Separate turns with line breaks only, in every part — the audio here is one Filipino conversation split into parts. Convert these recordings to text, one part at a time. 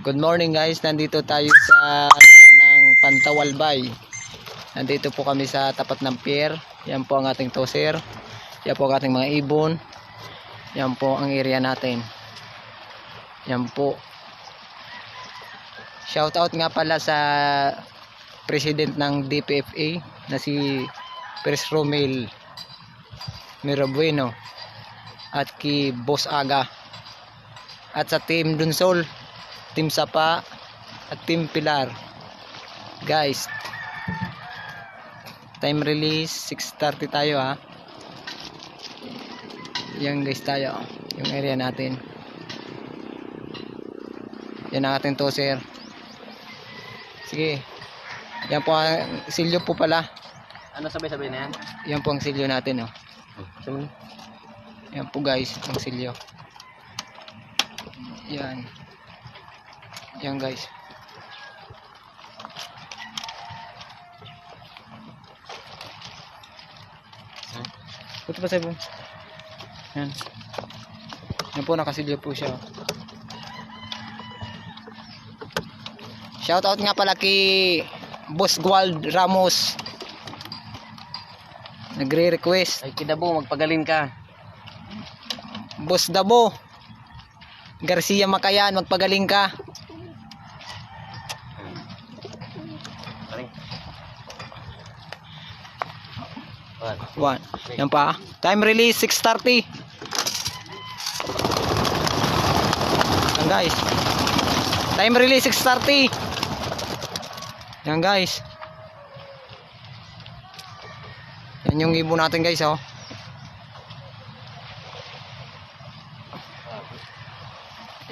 Good morning guys, nandito tayo sa lugar ng Pantawalbay. Nandito po kami sa tapat ng pier. Yan po ang ating toser. Yan po ang ating mga ibon. Yan po ang area natin. Yan po. Shout out nga pala sa president ng DPFA na si Pres Romel Mirabueno at kay Boss Aga at sa Team Dunsol, Team Sapa at Team Pilar. Guys, time release 6:30 tayo ha. Yan guys tayo, yung area natin. Yan ang ating toser. Sige. Yan po ang silyo po pala.
Ano sabay-sabay na yan?
Yan po ang silyo natin, oh. Yan po guys, ang silyo. Yan. Yan guys. Puto pa sa'yo. Yan. Yan po, nakasilyo po siya. Shoutout nga pala kay Boss Guald Ramos. Nagre-request.
Ay Kidabo, magpagaling ka.
Boss Dabo Garcia Makayan, magpagaling ka. One. Yan pa. Time release 6:30. Yan guys. Time release 6:30. Yan guys. Yan yung ibon natin guys, oh.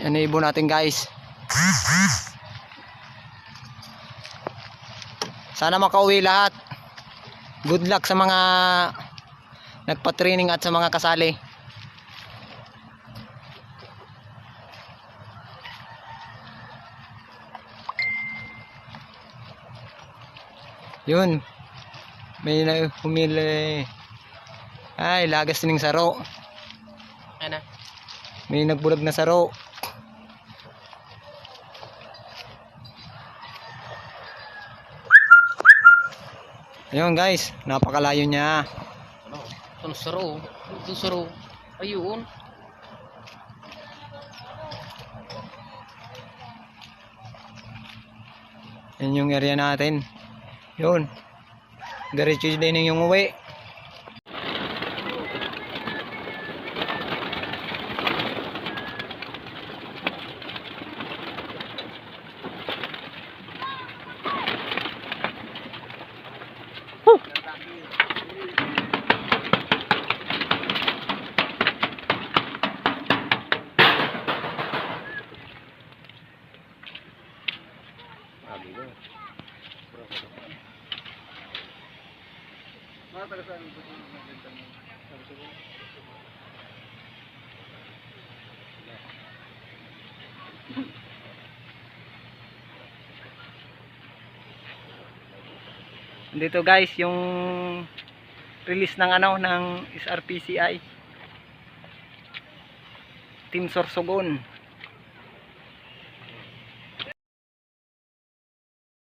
Yan yung ibon natin guys. Sana makauwi lahat. Good luck sa mga nagpa-training at sa mga kasali. Yun. May humili. Ay, lagas din ng saro.
Ano?
May nagbulag na saro. Ayun guys, napakalayo niya.
Ano? Ito saro. Ito saro. Ayun.
Yan yung area natin. Yun. Diretso din yung uwi. Dito guys yung release ng ng SRPCI Team Sorsogon.